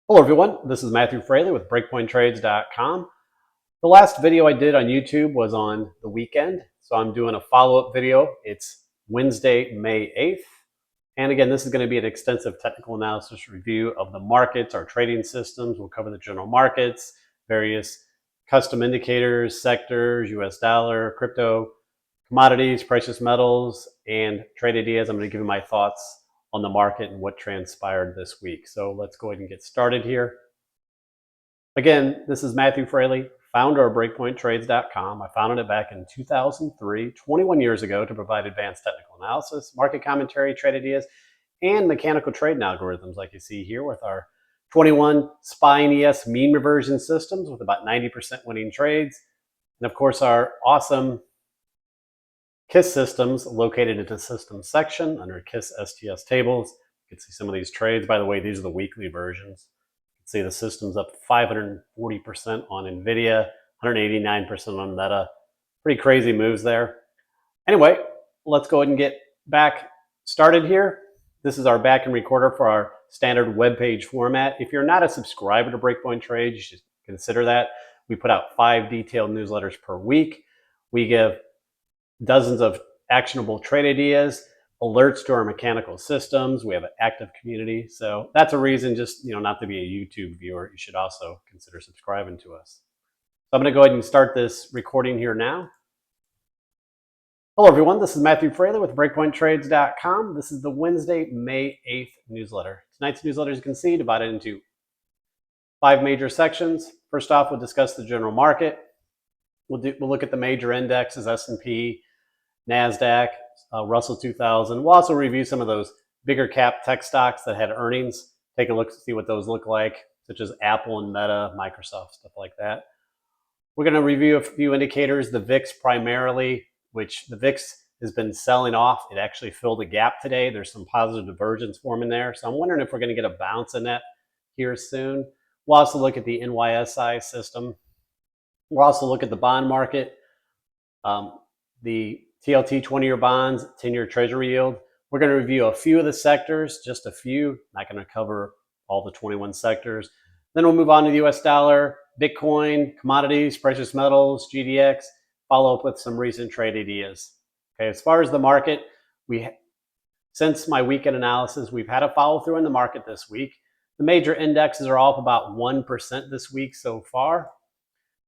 Hello everyone, this is Matthew Frailey with BreakpointTrades.com. The last video I did on YouTube was on the weekend, so I'm doing a follow-up video. It's Wednesday, May 8th. And again, this is going to be an extensive technical analysis review of the markets, our trading systems. We'll cover the general markets, various custom indicators, sectors, US dollar, crypto, commodities, precious metals, and trade ideas. I'm going to give you my thoughts on the market and what transpired this week. So let's go ahead and get started here. Again, this is Matthew Frailey, founder of BreakpointTrades.com. I founded it back in 2003, 21 years ago, to provide advanced technical analysis, market commentary, trade ideas, and mechanical trading algorithms like you see here with our 21 SPY and ES mean reversion systems with about 90% winning trades. And of course, our awesome KISS systems located in the systems section under KISS STS tables. You can see some of these trades. By the way, these are the weekly versions. You can see the system's up 540% on NVIDIA, 189% on Meta. Pretty crazy moves there. Anyway, let's go ahead and get back started here. This is our backend recorder for our standard web page format. If you're not a subscriber to Breakpoint Trades, you should consider that. We put out 5 detailed newsletters per week. We give dozens of actionable trade ideas, alerts to our mechanical systems. We have an active community. So that's a reason just, not to be a YouTube viewer. You should also consider subscribing to us. So I'm going to go ahead and start this recording here now. Hello everyone, this is Matthew Frailey with BreakpointTrades.com. This is the Wednesday, May 8th newsletter. Tonight's newsletter, as you can see, divided into 5 major sections. First off, we'll discuss the general market. We'll look at the major indexes, S&P, NASDAQ, Russell 2000. We'll also review some of those bigger cap tech stocks that had earnings. Take a look to see what those look like, such as Apple and Meta, Microsoft, stuff like that. We're going to review a few indicators, the VIX primarily, which the VIX has been selling off. It actually filled a gap today. There's some positive divergence forming there. So I'm wondering if we're going to get a bounce in that here soon. We'll also look at the NYSI system. We'll also look at the bond market, the TLT 20-year bonds, 10-year treasury yield. We're going to review a few of the sectors, just a few. Not going to cover all the 21 sectors. Then we'll move on to the US dollar, Bitcoin, commodities, precious metals, GDX, follow up with some recent trade ideas. Okay, as far as the market, since my weekend analysis, we've had a follow through in the market this week. The major indexes are all up about 1% this week so far.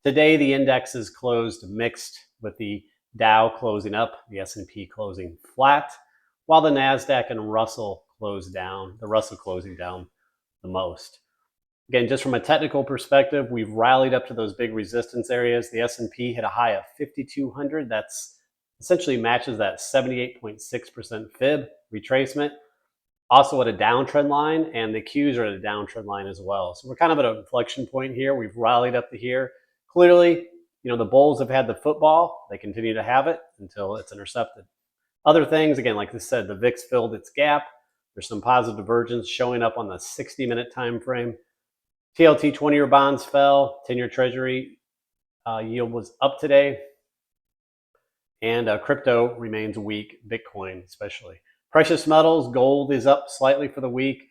Today, the indexes closed mixed, with the Dow closing up, the S&P closing flat, while the NASDAQ and Russell closed down, the Russell closing down the most. Again, just from a technical perspective, we've rallied up to those big resistance areas. The S&P hit a high of 5,200. That's essentially matches that 78.6% fib retracement. Also at a downtrend line, and the Qs are at a downtrend line as well. So we're kind of at an inflection point here. We've rallied up to here. Clearly, the bulls have had the football. They continue to have it until it's intercepted. Other things, again, like I said, the VIX filled its gap. There's some positive divergence showing up on the 60-minute time frame. TLT 20-year bonds fell. 10-year treasury yield was up today. And crypto remains weak, Bitcoin especially. Precious metals, gold is up slightly for the week.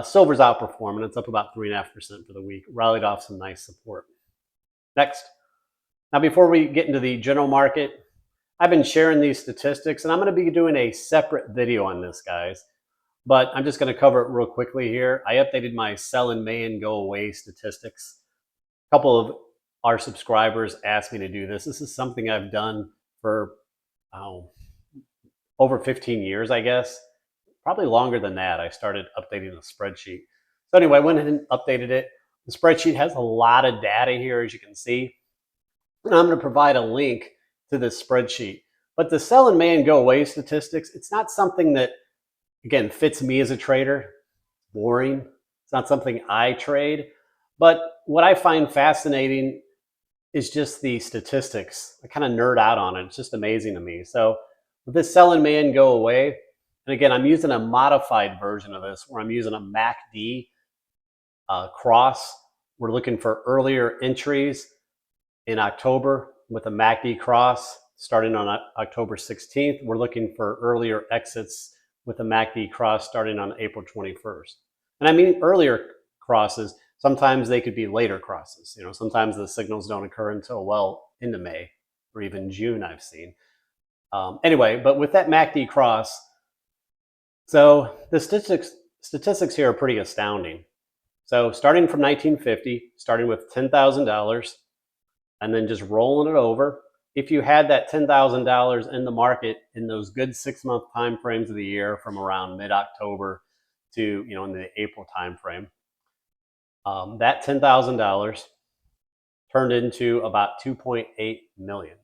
Silver's outperforming. It's up about 3.5% for the week. Rallied off some nice support. Next. Now, before we get into the general market, I've been sharing these statistics, and I'm going to be doing a separate video on this, guys. But I'm just going to cover it real quickly here. I updated my sell in May and go away statistics. A couple of our subscribers asked me to do this. This is something I've done for over 15 years, I guess. Probably longer than that. I started updating the spreadsheet. So anyway, I went ahead and updated it. The spreadsheet has a lot of data here, as you can see. And I'm going to provide a link to this spreadsheet. But the sell in May and go away statistics, it's not something that, again, fits me as a trader. Boring. It's not something I trade. But what I find fascinating is just the statistics. I kind of nerd out on it. It's just amazing to me. So with this sell in May and go away, and again, I'm using a modified version of this where I'm using a MACD cross. We're looking for earlier entries in October with a MACD cross starting on October 16th. We're looking for earlier exits with a MACD cross starting on April 21st. And I mean earlier crosses. Sometimes they could be later crosses. Sometimes the signals don't occur until well into May or even June, I've seen. Anyway, but with that MACD cross, so the statistics here are pretty astounding. So starting from 1950, starting with $10,000, and then just rolling it over. If you had that $10,000 in the market in those good 6-month time frames of the year, from around mid-October to in the April time frame, that $10,000 turned into about 2.8 million.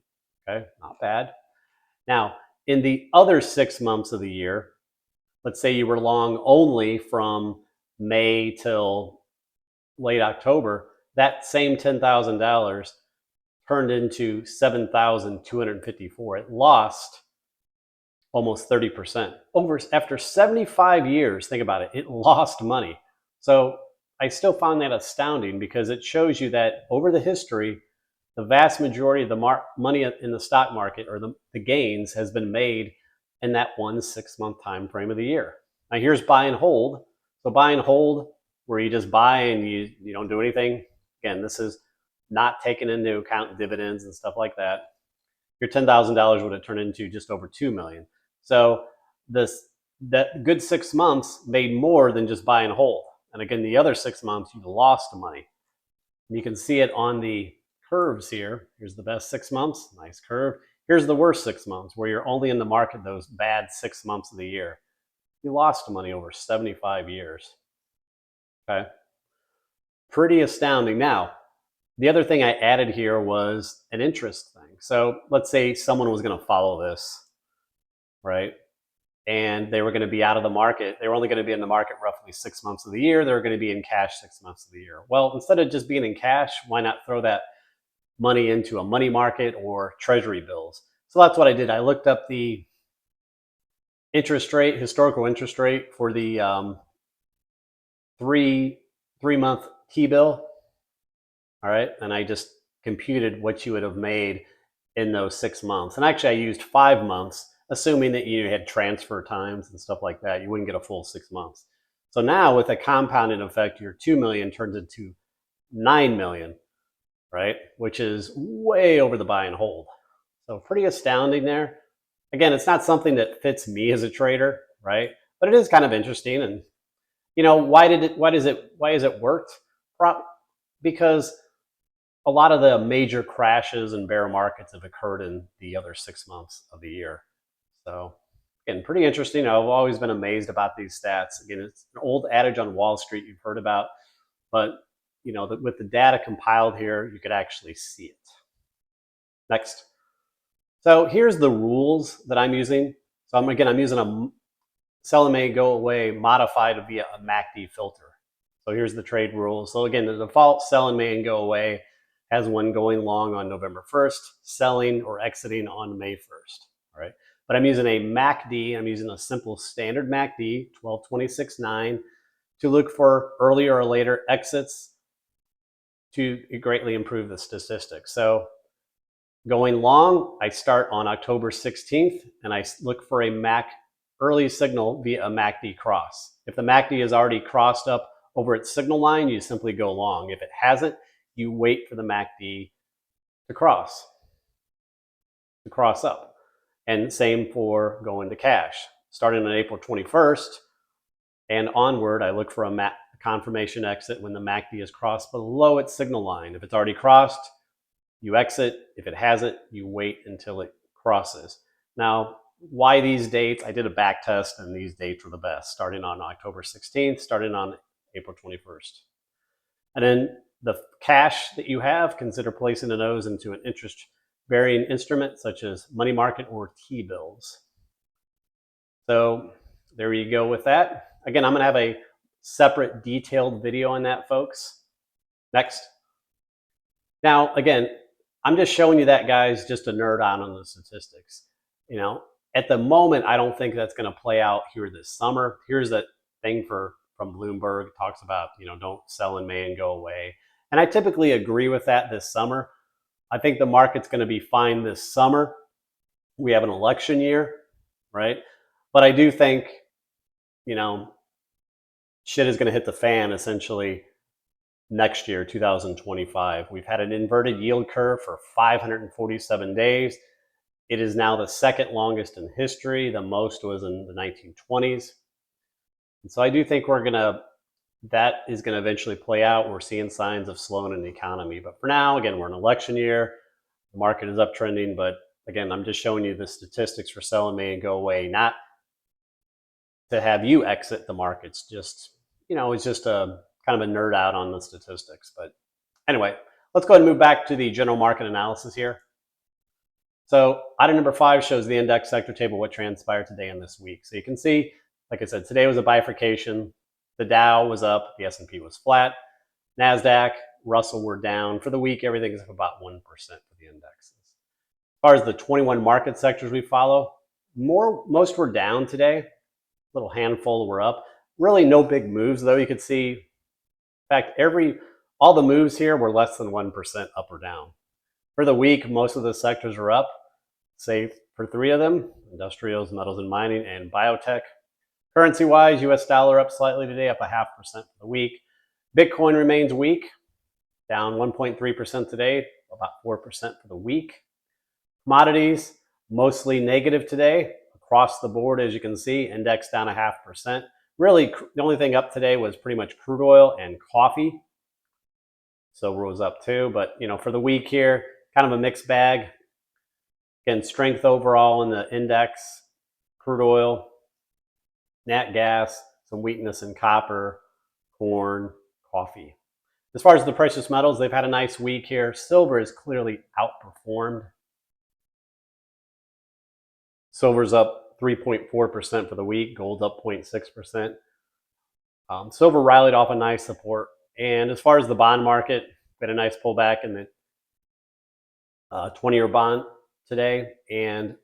Okay, not bad. Now, in the other 6 months of the year, let's say you were long only from May till late October, that same $10,000 turned into 7,254. It lost almost 30%. After 75 years, think about it, it lost money. So I still found that astounding, because it shows you that over the history, the vast majority of the money in the stock market, or the gains, has been made in that 1 6-month time frame of the year. Now here's buy and hold. So buy and hold, where you just buy and you don't do anything. Again, this is not taking into account dividends and stuff like that. Your $10,000 would have turned into just over 2 million. So that good 6 months made more than just buy and hold. And again, the other 6 months you lost money. And you can see it on the curves here. Here's the best 6 months, nice curve. Here's the worst 6 months, where you're only in the market those bad 6 months of the year. You lost money over 75 years. Okay, pretty astounding. Now, the other thing I added here was an interest thing. So let's say someone was going to follow this, right? And they were going to be out of the market. They were only going to be in the market roughly 6 months of the year. They were going to be in cash 6 months of the year. Well, instead of just being in cash, why not throw that money into a money market or treasury bills? So that's what I did. I looked up the interest rate, historical interest rate for the three-month T-bill. All right, and I just computed what you would have made in those 6 months. And actually, I used 5 months, assuming that you had transfer times and stuff like that. You wouldn't get a full 6 months. So now, with a compounded effect, your 2 million turns into 9 million, right? Which is way over the buy and hold. So pretty astounding there. Again, it's not something that fits me as a trader, right? But it is kind of interesting. And why has it worked? Because a lot of the major crashes and bear markets have occurred in the other 6 months of the year. So again, pretty interesting. I've always been amazed about these stats. Again, it's an old adage on Wall Street you've heard about, but with the data compiled here, you could actually see it. Next. So here's the rules that I'm using. So I'm using a sell and may go away modified via a MACD filter. So here's the trade rules. So again, the default sell and may go away has one going long on November 1st, selling or exiting on May 1st. All right. But I'm using a MACD. I'm using a simple standard MACD, 1226.9, to look for earlier or later exits to greatly improve the statistics. So going long, I start on October 16th, and I look for a early signal via a MACD cross. If the MACD has already crossed up over its signal line, you simply go long. If it hasn't, you wait for the MACD to cross up. And same for going to cash. Starting on April 21st and onward, I look for a confirmation exit when the MACD is crossed below its signal line. If it's already crossed, you exit. If it hasn't, you wait until it crosses. Now, why these dates? I did a back test, and these dates were the best, starting on October 16th, starting on April 21st. And then the cash that you have, consider placing those into an interest-bearing instrument such as money market or T-bills. So there you go with that. Again, I'm going to have a separate detailed video on that, folks. Next. Now, again, I'm just showing you that, guys, just to nerd out on the statistics. At the moment, I don't think that's going to play out here this summer. Here's that thing from Bloomberg, talks about, don't sell in May and go away. And I typically agree with that this summer. I think the market's going to be fine this summer. We have an election year, right? But I do think, shit is going to hit the fan essentially next year, 2025. We've had an inverted yield curve for 547 days. It is now the second longest in history. The most was in the 1920s. And so I do think that is going to eventually play out. We're seeing signs of slowing in the economy. But for now, again, we're in election year. The market is uptrending. But again, I'm just showing you the statistics for selling May and go away, not to have you exit the markets. Just, it's just a kind of a nerd out on the statistics. But anyway, let's go ahead and move back to the general market analysis here. So item number 5 shows the index sector table, what transpired today and this week. So you can see, like I said, today was a bifurcation. The Dow was up, the S&P was flat. NASDAQ, Russell were down. For the week, everything is up about 1% for the indexes. As far as the 21 market sectors we follow, most were down today. A little handful were up. Really no big moves, though. You could see, in fact, all the moves here were less than 1% up or down. For the week, most of the sectors are up, save for 3 of them: industrials, metals and mining, and biotech. Currency-wise, US dollar up slightly today, up 0.5% for the week. Bitcoin remains weak, down 1.3% today, about 4% for the week. Commodities, mostly negative today, across the board, as you can see, index down 0.5%. Really, the only thing up today was pretty much crude oil and coffee. Silver was up too, but for the week here, kind of a mixed bag. Again, strength overall in the index, crude oil, nat gas, some weakness in copper, corn, coffee. As far as the precious metals, they've had a nice week here. Silver is clearly outperformed. Silver's up 3.4% for the week. Gold's up 0.6%. Silver rallied off a nice support. And as far as the bond market, we had a nice pullback in the 20-year bond today, and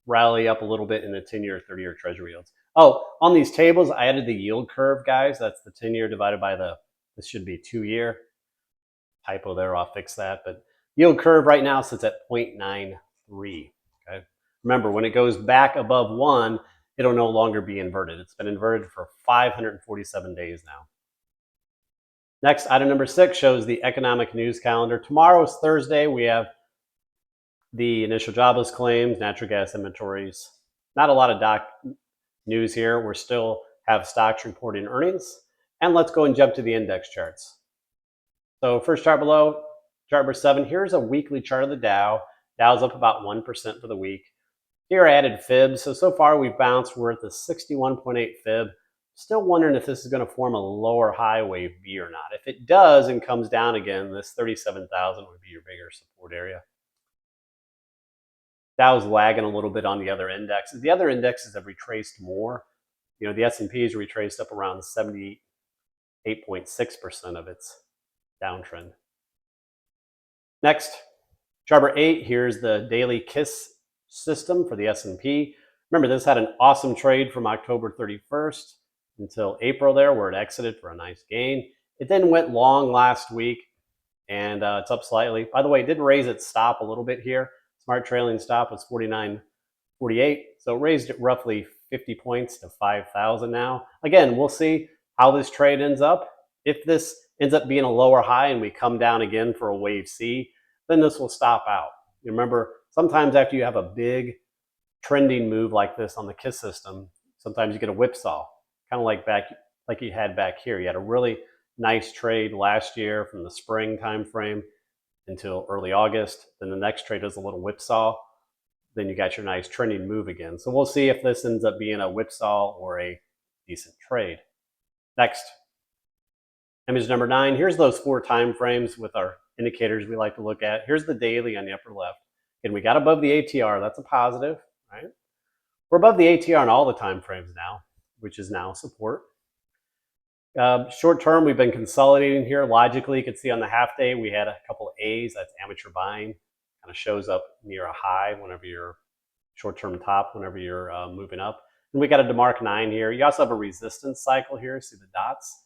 rally up a little bit in the 10-year, 30-year treasury yields. Oh, on these tables, I added the yield curve, guys. That's the 10-year divided by this should be 2-year. Typo there, I'll fix that. But yield curve right now sits at 0.93. Okay. Remember, when it goes back above 1, it'll no longer be inverted. It's been inverted for 547 days now. Next, item number 6 shows the economic news calendar. Tomorrow is Thursday. We have the initial jobless claims, natural gas inventories. Not a lot of news here. We still have stocks reporting earnings. And let's go and jump to the index charts. So first chart below, chart number 7, here's a weekly chart of the Dow. Dow's up about 1% for the week. Here I added fibs. So far we've bounced. We're at the 61.8 fib. Still wondering if this is going to form a lower high wave V or not. If it does and comes down again, this 37,000 would be your bigger support area. Dow's lagging a little bit on the other indexes. The other indexes have retraced more. The S&P is retraced up around 78.6% of its downtrend. Next, chart number 8, here's the daily KISS system for the S&P. Remember, this had an awesome trade from October 31st until April there, where it exited for a nice gain. It then went long last week, and it's up slightly. By the way, it did raise its stop a little bit here. Smart trailing stop was 49.48, so it raised it roughly 50 points to 5,000 now. Again, we'll see how this trade ends up. If this ends up being a lower high and we come down again for a wave C, then this will stop out. You remember, sometimes after you have a big trending move like this on the KISS system, sometimes you get a whipsaw, kind of like you had back here. You had a really nice trade last year from the spring time frame until early August. Then the next trade is a little whipsaw. Then you got your nice trending move again. So we'll see if this ends up being a whipsaw or a decent trade. Next, image number 9. Here's those 4 time frames with our indicators we like to look at. Here's the daily on the upper left. And we got above the ATR. That's a positive, right? We're above the ATR on all the time frames now, which is now support. Short term, we've been consolidating here. Logically, you can see on the half day, we had a couple of A's. That's amateur buying. Kind of shows up near a high whenever you're short-term top, whenever you're moving up. And we got a DeMark 9 here. You also have a resistance cycle here. See the dots?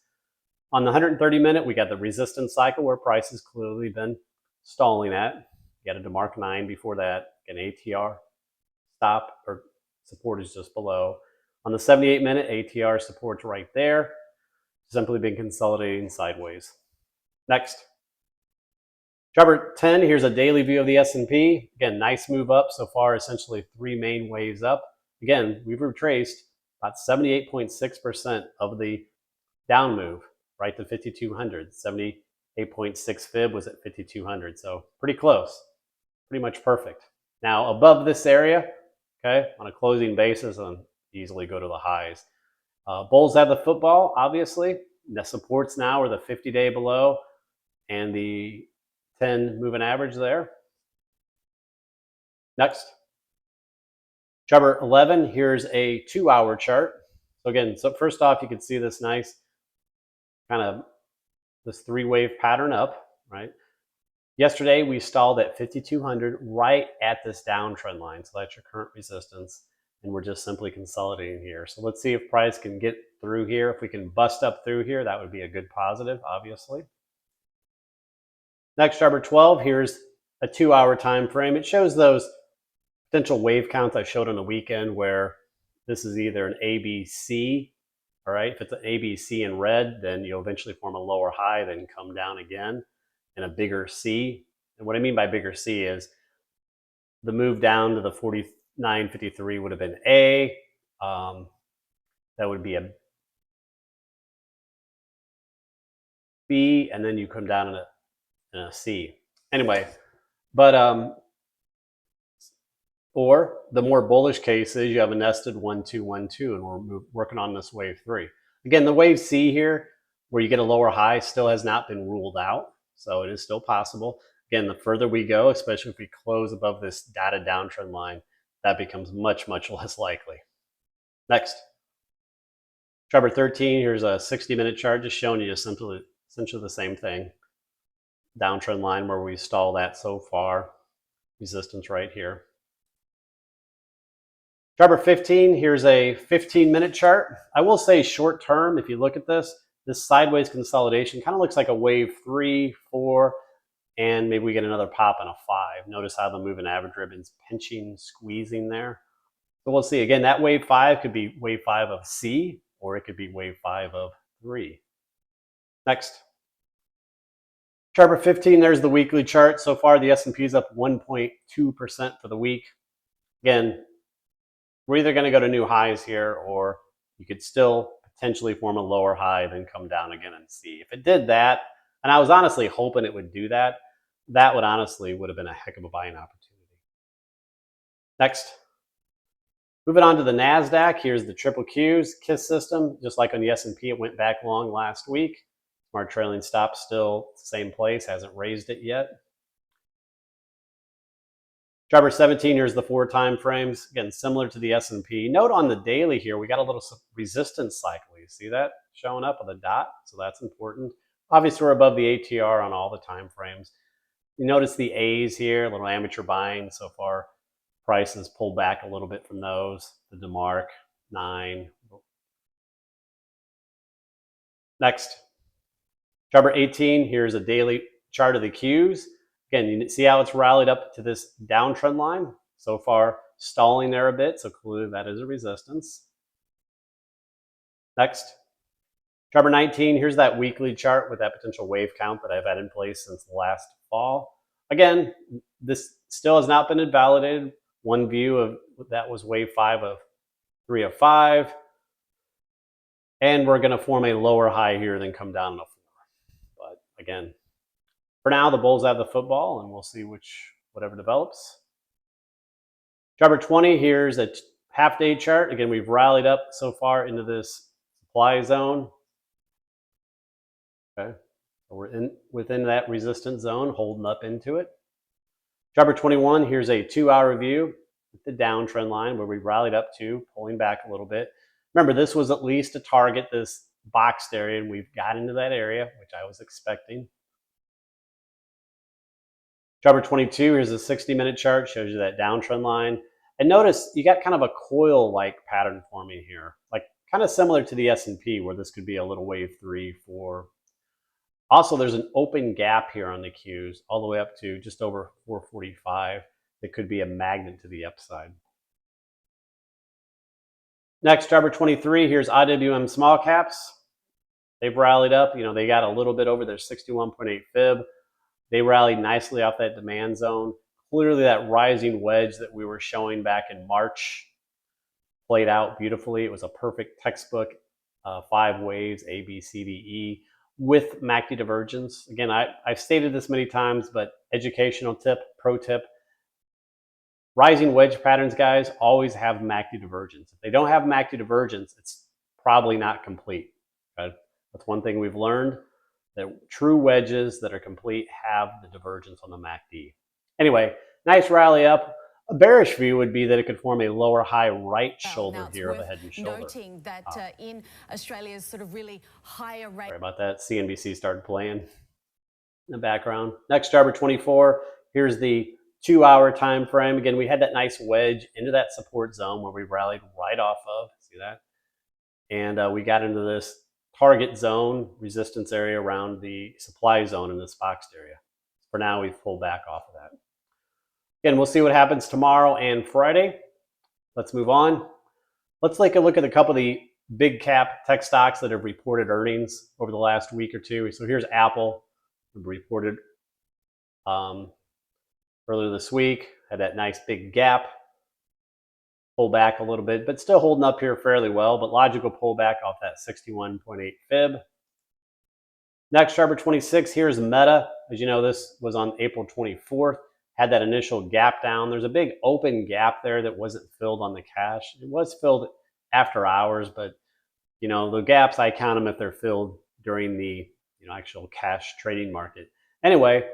On the 130 minute, we got the resistance cycle where price has clearly been stalling at. You got a DeMark 9 before that, an ATR stop or support is just below. On the 78 minute, ATR support's right there. Simply been consolidating sideways. Next. Chart 10, here's a daily view of the S&P. Again, nice move up so far, essentially 3 main waves up. Again, we've retraced about 78.6% of the down move right to 5,200. 78.6 fib was at 5,200, so pretty close, pretty much perfect. Now above this area, okay, on a closing basis, and easily go to the highs. Bulls have the football, obviously. The supports now are the 50-day below and the 10 moving average there. Next. Chart 11, here's a 2-hour chart. So again, so first off, you can see this nice kind of this 3-wave pattern up, right? Yesterday, we stalled at 5,200 right at this downtrend line. So that's your current resistance. And we're just simply consolidating here. So let's see if price can get through here. If we can bust up through here, that would be a good positive, obviously. Next, chart 12, here's a 2-hour time frame. It shows those potential wave counts I showed on the weekend where this is either an ABC, all right? If it's an ABC in red, then you'll eventually form a lower high, then come down again, and a bigger C. And what I mean by bigger C is the move down to the 49.53 would have been A. That would be a B, and then you come down in a C. Anyway, but or the more bullish case is you have a nested 1, 2, 1, 2, and we're working on this wave 3. Again, the wave C here, where you get a lower high, still has not been ruled out, so it is still possible. Again, the further we go, especially if we close above this dotted downtrend line, that becomes much, much less likely. Next. Chart 13, here's a 60-minute chart just showing you essentially the same thing. Downtrend line where we stalled at so far. Resistance right here. Chart 15, here's a 15-minute chart. I will say short term, if you look at this sideways consolidation kind of looks like a wave 3, 4, and maybe we get another pop and a 5. Notice how the moving average ribbon's pinching, squeezing there. So we'll see. Again, that wave 5 could be wave 5 of C, or it could be wave 5 of 3. Next. Chart 15, there's the weekly chart. So far, the S&P is up 1.2% for the week. Again, we're either going to go to new highs here, or you could still potentially form a lower high, then come down again and see. If it did that, and I was honestly hoping it would do that, that would have been a heck of a buying opportunity. Next. Moving on to the NASDAQ, here's the triple Qs, KISS system. Just like on the S&P, it went back long last week. Smart trailing stop still same place, hasn't raised it yet. Chart 17, here's the 4 time frames. Again, similar to the S&P. Note on the daily here, we got a little resistance cycle. You see that showing up with a dot? So that's important. Obviously, we're above the ATR on all the time frames. You notice the A's here, a little amateur buying so far. Prices pulled back a little bit from those. The DeMark, 9. Next. Chart 18, here's a daily chart of the Qs. Again, you see how it's rallied up to this downtrend line? So far, stalling there a bit, so clearly that is a resistance. Next. Chart 19, here's that weekly chart with that potential wave count that I've had in place since last fall. Again, this still has not been invalidated. One view of that was wave 5 of 3 of 5. And we're going to form a lower high here, then come down to 4. But again, for now, the Bulls have the football, and we'll see whatever develops. Chart 20, here's a half-day chart. Again, we've rallied up so far into this supply zone. Okay, so we're within that resistance zone, holding up into it. Chart 21, here's a 2-hour view with the downtrend line where we rallied up to, pulling back a little bit. Remember, this was at least a target, this boxed area, and we've got into that area, which I was expecting. Chart 22, here's a 60-minute chart, shows you that downtrend line. And notice you got kind of a coil-like pattern forming here, like kind of similar to the S&P, where this could be a little wave 3, 4. Also, there's an open gap here on the Qs, all the way up to just over 445. That could be a magnet to the upside. Next, chart 23, here's IWM small caps. they've rallied up. You know, they got a little bit over their 61.8 fib. They rallied nicely off that demand zone. Clearly that rising wedge that we were showing back in March played out beautifully. It was a perfect textbook 5 waves, A, B, C, D, E, with MACD divergence. Again, I've stated this many times, but educational tip, pro tip, rising wedge patterns, guys, always have MACD divergence. If they don't have MACD divergence, it's probably not complete. Okay? That's one thing we've learned, that true wedges that are complete have the divergence on the MACD. Anyway, nice rally up. A bearish view would be that it could form a lower high right shoulder here of a head and shoulder. Noting that in Australia's sort of really higher rate. Sorry about that. CNBC started playing in the background. Next, Jabber 24. Here's the 2-hour time frame. Again, we had that nice wedge into that support zone where we rallied right off of. See that? And we got into this target zone resistance area around the supply zone in this boxed area. For now, we've pulled back off of that. Again, we'll see what happens tomorrow and Friday. Let's move on. Let's take a look at a couple of the big cap tech stocks that have reported earnings over the last week or two. So here's Apple, reported earlier this week, had that nice big gap, pull back a little bit, but still holding up here fairly well, but logical pullback off that 61.8 fib. Next, Jabber 26, here's Meta. As you know, this was on April 24th, had that initial gap down. There's a big open gap there that wasn't filled on the cash. It was filled after hours, but you know, the gaps, I count them if they're filled during the actual cash trading market. Anyway,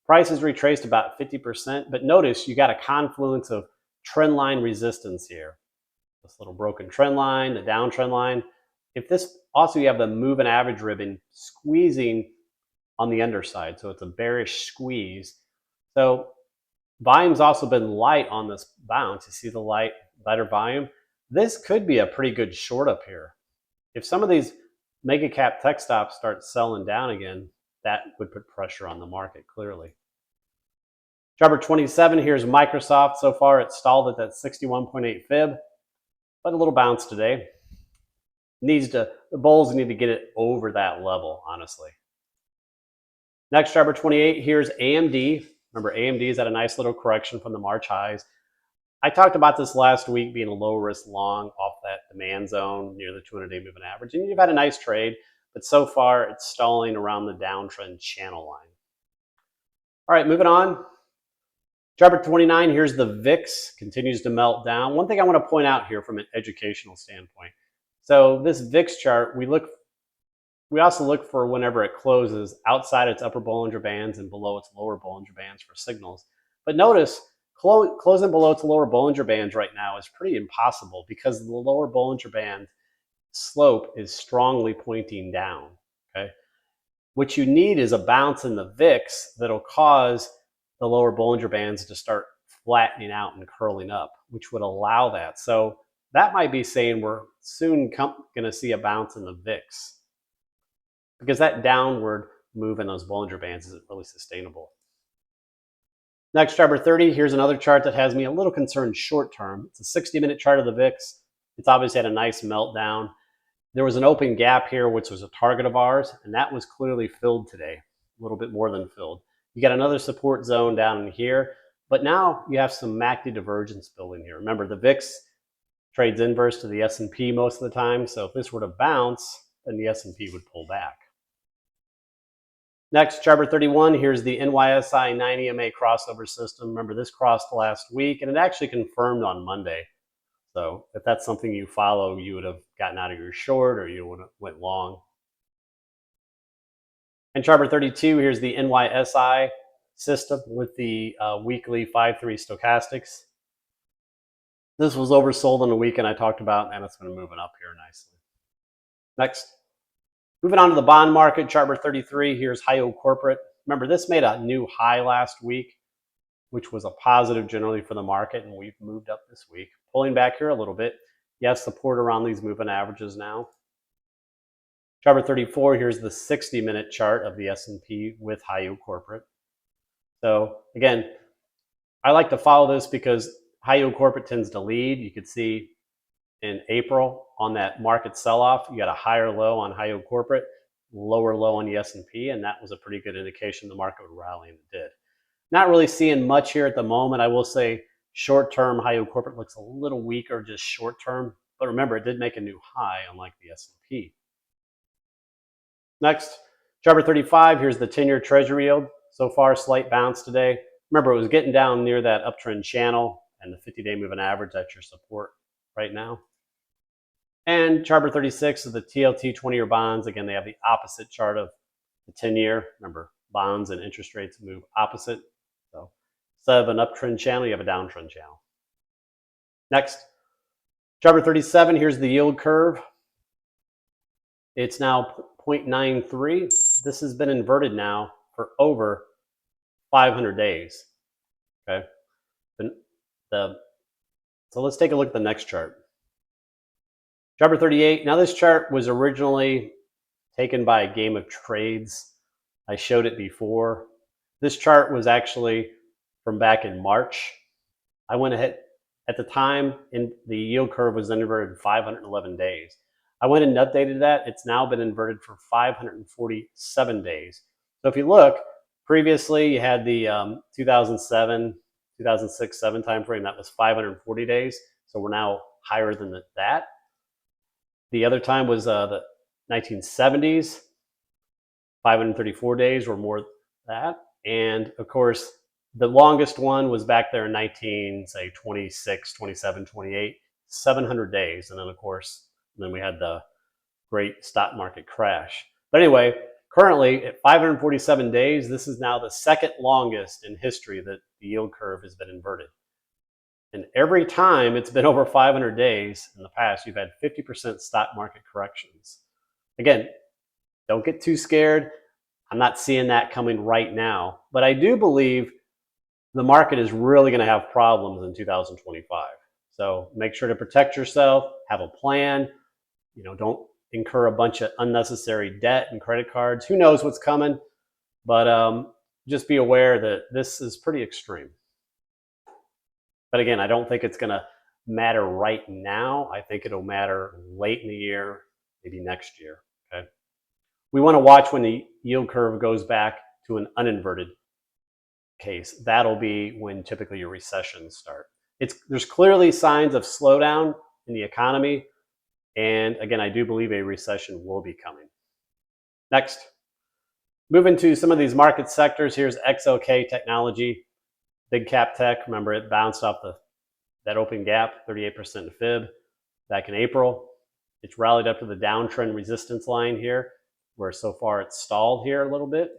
price is retraced about 50%, but notice you got a confluence of trend line resistance here. This little broken trend line, the downtrend line. If this, also you have the moving average ribbon squeezing on the underside, so it's a bearish squeeze. So volume's also been light on this bounce. You see the lighter volume? This could be a pretty good short up here. If some of these mega cap tech stocks start selling down again, that would put pressure on the market, clearly. Jabber 27, here's Microsoft. So far, it's stalled at that 61.8 fib, but a little bounce today. The bulls need to get it over that level, honestly. Next, Jabber 28, here's AMD. Remember, AMD is at a nice little correction from the March highs. I talked about this last week being a low risk long off that demand zone near the 200-day moving average. And you've had a nice trade, but so far it's stalling around the downtrend channel line. All right, moving on. Jabber 29, here's the VIX, continues to melt down. One thing I want to point out here from an educational standpoint. So this VIX chart, we also look for whenever it closes outside its upper Bollinger Bands and below its lower Bollinger Bands for signals. But notice, closing below its lower Bollinger Bands right now is pretty impossible because the lower Bollinger Band slope is strongly pointing down. Okay, what you need is a bounce in the VIX that'll cause the lower Bollinger Bands to start flattening out and curling up, which would allow that. So that might be saying we're soon going to see a bounce in the VIX because that downward move in those Bollinger Bands isn't really sustainable. Next, Jabber 30, here's another chart that has me a little concerned short term. It's a 60-minute chart of the VIX. It's obviously had a nice meltdown. There was an open gap here, which was a target of ours, and that was clearly filled today, a little bit more than filled. You got another support zone down in here, but now you have some MACD divergence building here. Remember, the VIX trades inverse to the S&P most of the time, so if this were to bounce, then the S&P would pull back. Next, Jabber 31, here's the NYSI 9 EMA crossover system. Remember, this crossed last week, and it actually confirmed on Monday. So if that's something you follow, you would have gotten out of your short or you would have went long. And Jabber 32, here's the NYSI system with the weekly 5-3 stochastics. This was oversold on the weekend I talked about, and it's been moving up here nicely. Next. Moving on to the bond market, Jabber 33, here's high yield corporate. Remember, this made a new high last week, which was a positive generally for the market, and we've moved up this week. Pulling back here a little bit. Yes, support around these moving averages now. Jabber 34, here's the 60-minute chart of the S&P with high yield corporate. So again, I like to follow this because high yield corporate tends to lead. You could see in April on that market sell-off, you got a higher low on high yield corporate. lower low on the S&P, and that was a pretty good indication the market would rally, and it did. Not really seeing much here at the moment. I will say short-term high yield corporate looks a little weaker just short-term, but remember, it did make a new high, unlike the S&P. Next, chart 35, here's the 10-year treasury yield. So far, slight bounce today. Remember, it was getting down near that uptrend channel, and the 50-day moving average, that's your support right now. And chart 36 is the TLT 20-year bonds. Again, they have the opposite chart of the 10-year. Remember, bonds and interest rates move opposite. So instead of an uptrend channel, you have a downtrend channel. Next, chart 37, here's the yield curve. It's now 0.93. This has been inverted now for over 500 days. Okay. So let's take a look at the next chart. Chart 38. Now this chart was originally taken by a game of trades. I showed it before. This chart was actually from back in March. I went ahead, at the time, the yield curve was inverted 511 days. I went and updated that. It's now been inverted for 547 days. So if you look, previously you had the 2007, 2006-07 time frame. That was 540 days. So we're now higher than that. The other time was the 1970s, 534 days or more than that. And of course, the longest one was back there in 26, 27, 28, 700 days. And then of course, then we had the great stock market crash. But anyway, currently at 547 days, this is now the second longest in history that the yield curve has been inverted. And every time it's been over 500 days in the past, you've had 50% stock market corrections. Again, don't get too scared. I'm not seeing that coming right now, but I do believe the market is really going to have problems in 2025. So make sure to protect yourself, have a plan. Don't incur a bunch of unnecessary debt and credit cards. Who knows what's coming, but just be aware that this is pretty extreme. But again, I don't think it's going to matter right now. I think it'll matter late in the year, maybe next year. Okay. We want to watch when the yield curve goes back to an uninverted case. That'll be when typically your recessions start. There's clearly signs of slowdown in the economy. And again, I do believe a recession will be coming. Next, moving to some of these market sectors. Here's XLK Technology, big cap tech. Remember, it bounced off that open gap, 38% fib back in April. It's rallied up to the downtrend resistance line here, where so far it's stalled here a little bit.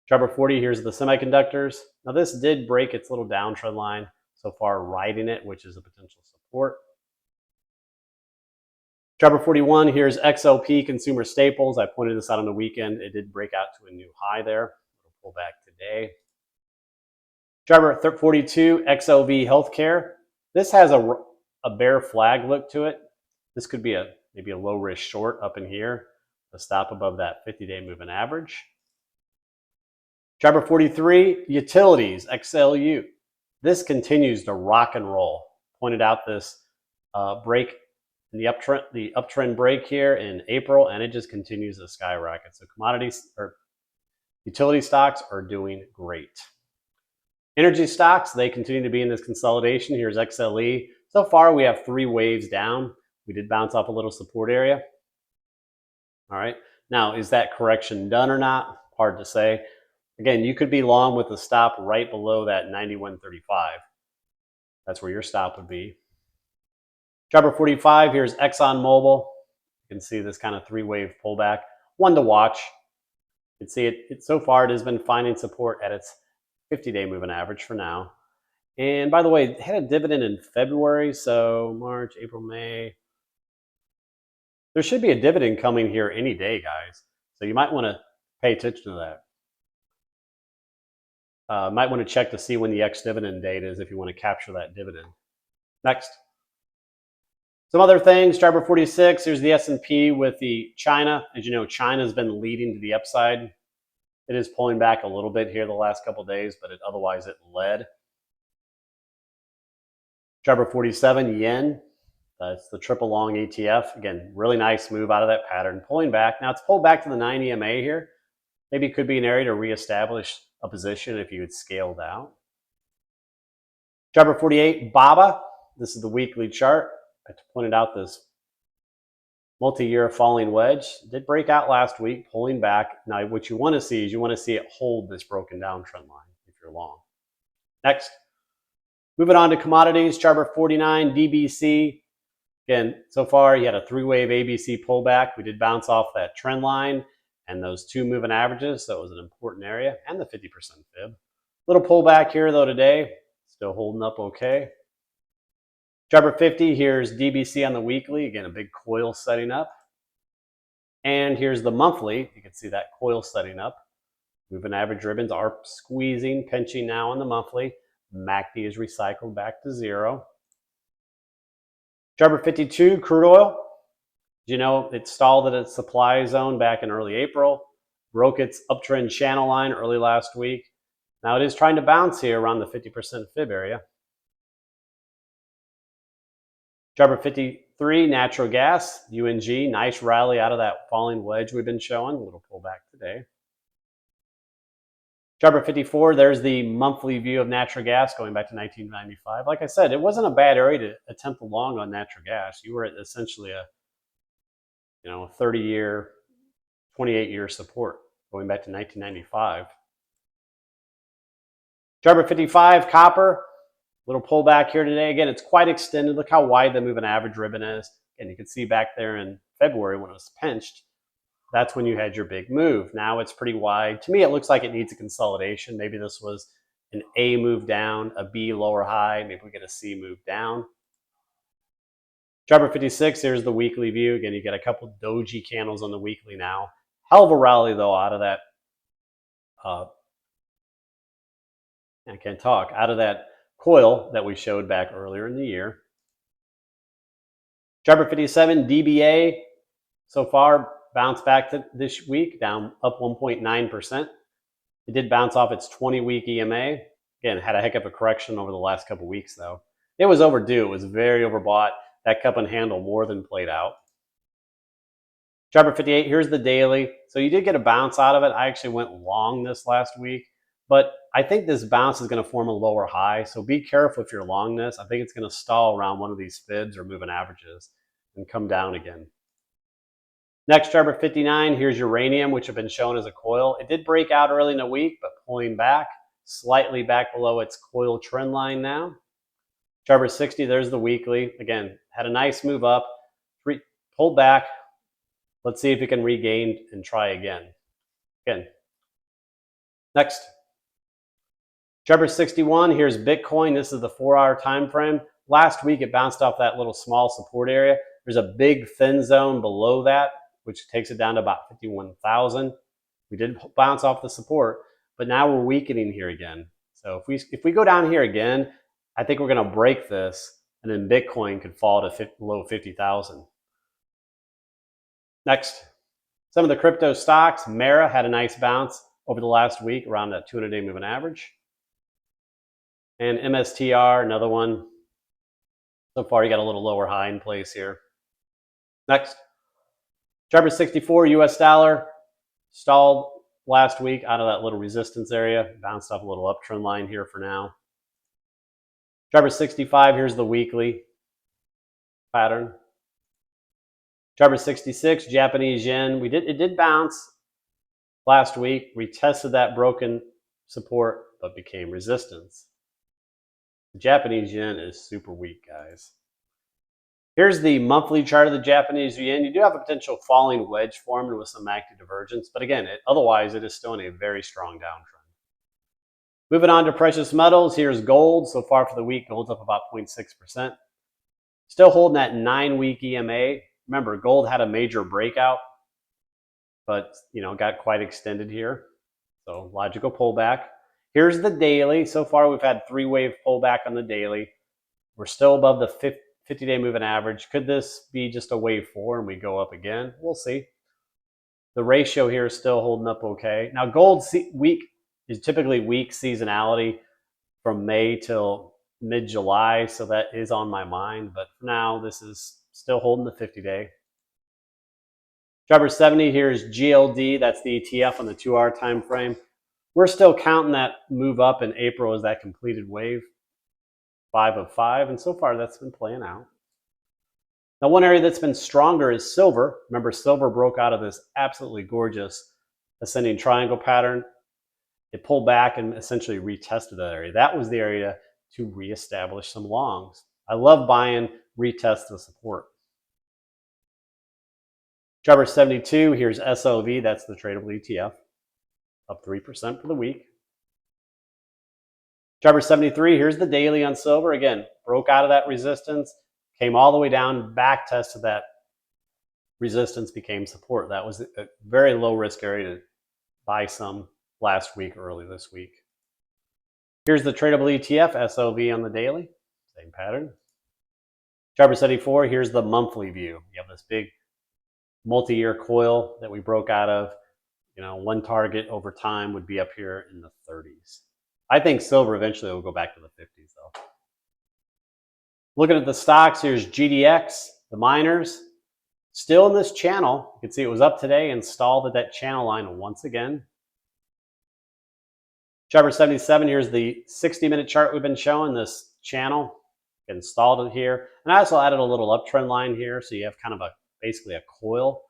Chart 40, here's the semiconductors. Now this did break its little downtrend line, so far riding it, which is a potential support. Chart 41, here's XLP Consumer Staples. I pointed this out on the weekend. It did break out to a new high there. It'll pull back today. Chart 42, XLV Healthcare. This has a bear flag look to it. This could be maybe a low risk short up in here. A stop above that 50-day moving average. Chart 43, Utilities, XLU. This continues to rock and roll. Pointed out this break in the uptrend break here in April, and it just continues to skyrocket. So commodities or utility stocks are doing great. Energy stocks, they continue to be in this consolidation. Here's XLE. So far, we have 3 waves down. We did bounce off a little support area. All right. Now, is that correction done or not? Hard to say. Again, you could be long with the stop right below that 91.35. That's where your stop would be. Chart 45, here's ExxonMobil. You can see this kind of 3-wave pullback. One to watch. You can see it so far, it has been finding support at its 50-day moving average for now. And by the way, it had a dividend in February, so March, April, May. There should be a dividend coming here any day, guys. So you might want to pay attention to that. Might want to check to see when the ex-dividend date is if you want to capture that dividend. Next. Some other things, chart 46, here's the S&P with the China. As you know, China's been leading to the upside. It is pulling back a little bit here the last couple of days, but otherwise it led. Chart 47, yen. That's the triple long ETF. Again, really nice move out of that pattern, pulling back. Now it's pulled back to the 9 EMA here. Maybe it could be an area to reestablish a position if you had scaled out. Driver 48, BABA. This is the weekly chart. I pointed out this multi-year falling wedge. It did break out last week, pulling back. Now what you want to see is you want to see it hold this broken down trend line if you're long. Next, moving on to commodities, chart 49, DBC. Again, so far you had a three-wave ABC pullback. We did bounce off that trend line and those two moving averages, so it was an important area, and the 50% fib. Little pullback here though today, still holding up okay. Chart 50, here's DBC on the weekly. Again, a big coil setting up. And here's the monthly. You can see that coil setting up. Moving average ribbons are squeezing, pinching now on the monthly. MACD is recycled back to 0. Chart 52, crude oil. You know, it stalled at its supply zone back in early April, broke its uptrend channel line early last week. Now it is trying to bounce here around the 50% fib area. Chart 53, natural gas, UNG, nice rally out of that falling wedge we've been showing, a little pullback today. Chart 54, there's the monthly view of natural gas going back to 1995. Like I said, it wasn't a bad area to attempt a long on natural gas. You were at essentially a 30-year, 28-year support going back to 1995. Chart 55, copper. Little pullback here today. Again, it's quite extended. Look how wide the moving average ribbon is. And you can see back there in February when it was pinched, that's when you had your big move. Now it's pretty wide. To me, it looks like it needs a consolidation. Maybe this was an A move down, a B lower high. Maybe we get a C move down. Chart 56, here's the weekly view. Again, you get a couple doji candles on the weekly now. Hell of a rally, though, out of that. I can't talk. Out of that coil that we showed back earlier in the year. Chart 57, DBA, so far bounced back to this week, down up 1.9%. It did bounce off its 20-week EMA. Again, had a heck of a correction over the last couple weeks, though. It was overdue. It was very overbought. That cup and handle more than played out. Chart 58, here's the daily. So you did get a bounce out of it. I actually went long this last week. But I think this bounce is going to form a lower high. So be careful if you're long this. I think it's going to stall around one of these fibs or moving averages and come down again. Next, chart 59, here's uranium, which have been shown as a coil. It did break out early in the week, but pulling back, slightly back below its coil trend line now. Chart 60, there's the weekly. Again, had a nice move up, pulled back. Let's see if it can regain and try again. Next. Chart 61, here's Bitcoin. This is the 4-hour time frame. Last week, it bounced off that little small support area. There's a big thin zone below that, which takes it down to about 51,000. We did bounce off the support, but now we're weakening here again. So if we go down here again, I think we're going to break this, and then Bitcoin could fall to below 50,000. Next, some of the crypto stocks. Mara had a nice bounce over the last week around that 200-day moving average. And MSTR, another one. So far, you got a little lower high in place here. Next, chart 64, US dollar, stalled last week out of that little resistance area. Bounced up a little uptrend line here for now. Chart 65, here's the weekly pattern. Chart 66, Japanese yen. It did bounce last week. We tested that broken support, but became resistance. The Japanese yen is super weak, guys. Here's the monthly chart of the Japanese yen. You do have a potential falling wedge forming with some active divergence, but again, otherwise it is still in a very strong downtrend. Moving on to precious metals, here's gold. So far for the week, gold's up about 0.6%. Still holding that 9-week EMA. Remember, gold had a major breakout, but got quite extended here. So logical pullback. Here's the daily. So far, we've had 3-wave pullback on the daily. We're still above the 50-day moving average. Could this be just a wave 4 and we go up again? We'll see. The ratio here is still holding up okay. Now, gold week is typically weak seasonality from May till mid-July, so that is on my mind. But for now, this is still holding the 50-day. Driver 70, here's GLD. That's the ETF on the 2-hour time frame. We're still counting that move up in April as that completed wave, 5 of 5, and so far that's been playing out. Now, one area that's been stronger is silver. Remember, silver broke out of this absolutely gorgeous ascending triangle pattern. It pulled back and essentially retested that area. That was the area to reestablish some longs. I love buying retests of support. Driver 72, here's SLV. That's the tradable ETF, up 3% for the week. Driver 73, here's the daily on silver. Again, broke out of that resistance, came all the way down, back tested that resistance, became support. That was a very low risk area to buy some last week, early this week. Here's the tradable ETF, SLV on the daily, same pattern. Driver 74, here's the monthly view. You have this big multi-year coil that we broke out of. You know, one target over time would be up here in the 30s. I think silver eventually will go back to the 50s though. Looking at the stocks, here's GDX, the miners, still in this channel. You can see it was up today and stalled at that channel line once again. Driver 77, here's the 60-minute chart we've been showing, this channel. Installed it here. And I also added a little uptrend line here, so you have kind of basically a coil.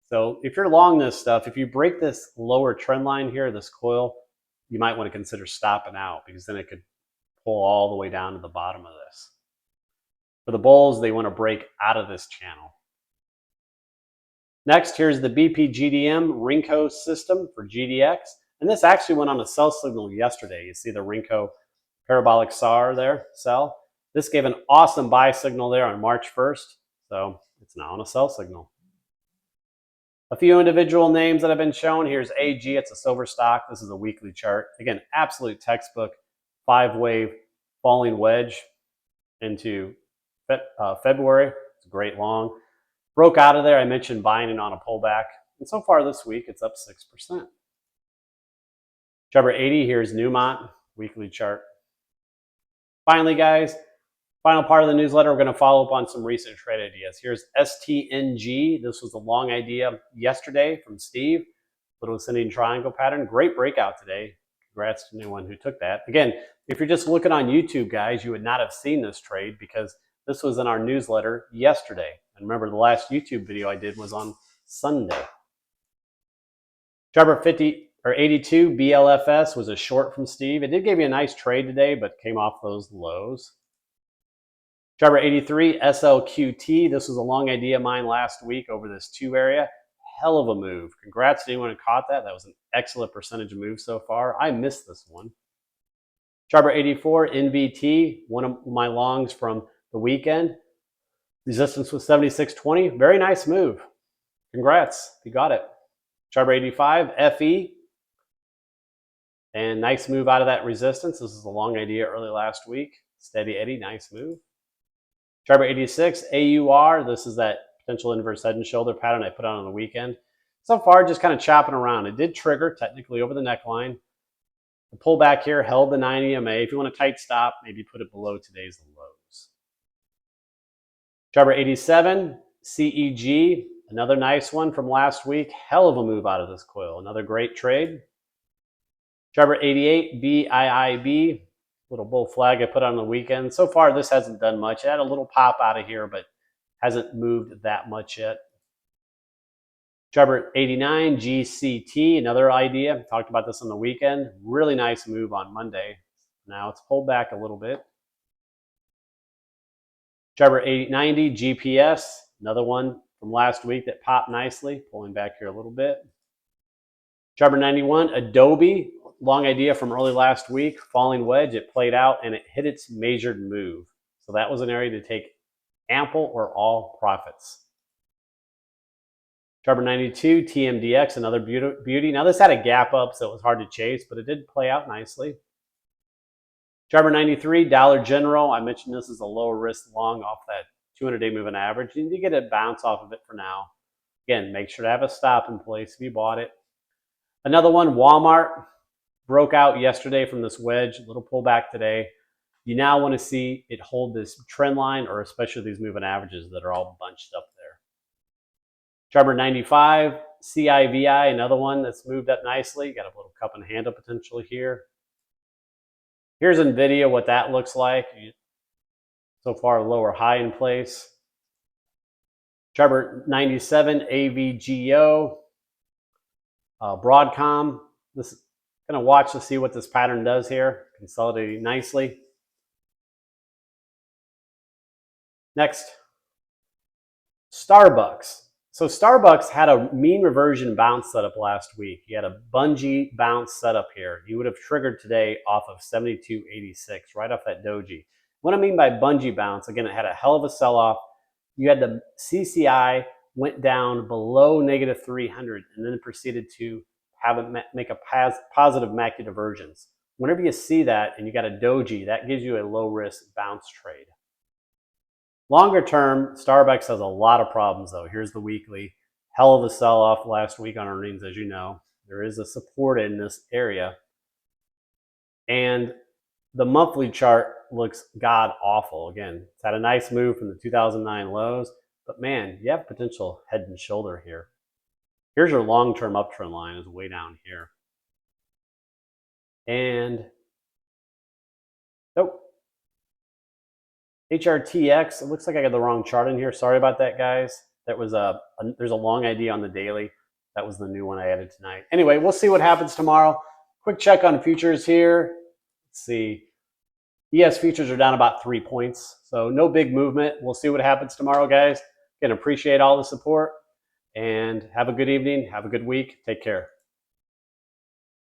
So if you're long this stuff, if you break this lower trend line here, this coil, you might want to consider stopping out, because then it could pull all the way down to the bottom of this. For the bulls, they want to break out of this channel. Next, here's the BPGDM Rinko system for GDX. And this actually went on a sell signal yesterday. You see the Rinko parabolic SAR there, sell. This gave an awesome buy signal there on March 1st. So it's now on a sell signal. A few individual names that have been shown. Here's AG. It's a silver stock. This is a weekly chart. Again, absolute textbook 5-wave falling wedge into February. It's a great long. Broke out of there. I mentioned buying it on a pullback. And so far this week, it's up 6%. Driver 80, here's Newmont, weekly chart. Finally, guys, final part of the newsletter, we're going to follow up on some recent trade ideas. Here's STNG. This was a long idea yesterday from Steve. Little ascending triangle pattern. Great breakout today. Congrats to anyone who took that. Again, if you're just looking on YouTube, guys, you would not have seen this trade because this was in our newsletter yesterday. And remember, the last YouTube video I did was on Sunday. Driver 82, BLFS, was a short from Steve. It did give you a nice trade today, but came off those lows. Driver 83, SLQT. This was a long idea of mine last week over this 2 area. Hell of a move. Congrats to anyone who caught that. That was an excellent percentage move so far. I missed this one. Driver 84, NVT, one of my longs from the weekend. Resistance was 76.20. Very nice move. Congrats if you got it. Driver 85, FE. And nice move out of that resistance. This is a long idea early last week. Steady Eddie, nice move. Driver 86, AUR. This is that potential inverse head and shoulder pattern I put on the weekend. So far, just kind of chopping around. It did trigger technically over the neckline. The pullback here held the 9 EMA. If you want a tight stop, maybe put it below today's lows. Driver 87, CEG. Another nice one from last week. Hell of a move out of this coil. Another great trade. Driver 88, BIIB. Little bull flag I put on the weekend. So far, this hasn't done much. It had a little pop out of here, but hasn't moved that much yet. Driver 89, GCT, another idea. Talked about this on the weekend. Really nice move on Monday. Now it's pulled back a little bit. Driver 8090, GPS, another one from last week that popped nicely. Pulling back here a little bit. Driver 91, Adobe. Long idea from early last week, falling wedge. It played out and it hit its measured move. So that was an area to take ample or all profits. Driver 92, TMDX, another beauty. Now this had a gap up, so it was hard to chase, but it did play out nicely. Driver 93, Dollar General. I mentioned this is a lower risk long off that 200-day moving average. You need to get a bounce off of it for now. Again, make sure to have a stop in place if you bought it. Another one, Walmart. Broke out yesterday from this wedge, little pullback today. You now want to see it hold this trend line, or especially these moving averages that are all bunched up there. Chart 95, CIVI, another one that's moved up nicely. Got a little cup and handle potential here. Here's NVIDIA, what that looks like. So far, lower high in place. Chart 97, AVGO. Broadcom. This is going to watch to see what this pattern does here. Consolidating nicely. Next, Starbucks. So Starbucks had a mean reversion bounce setup last week. You had a bungee bounce setup here. You would have triggered today off of 72.86, right off that doji. What I mean by bungee bounce, again, it had a hell of a sell-off. You had the CCI went down below negative 300 and then proceeded to have it make a positive MACD divergence. Whenever you see that and you got a doji, that gives you a low-risk bounce trade. Longer term, Starbucks has a lot of problems though. Here's the weekly. Hell of a sell-off last week on earnings, as you know. There is a support in this area. And the monthly chart looks god awful. Again, it's had a nice move from the 2009 lows, but man, you have potential head and shoulder here. Here's your long-term uptrend line is way down here. And, oh, HRTX, it looks like I got the wrong chart in here. Sorry about that, guys. That was there's a long ID on the daily. That was the new one I added tonight. Anyway, we'll see what happens tomorrow. Quick check on futures here. Let's see. ES futures are down about 3 points. So no big movement. We'll see what happens tomorrow, guys. Again, appreciate all the support. And have a good evening. Have a good week. Take care.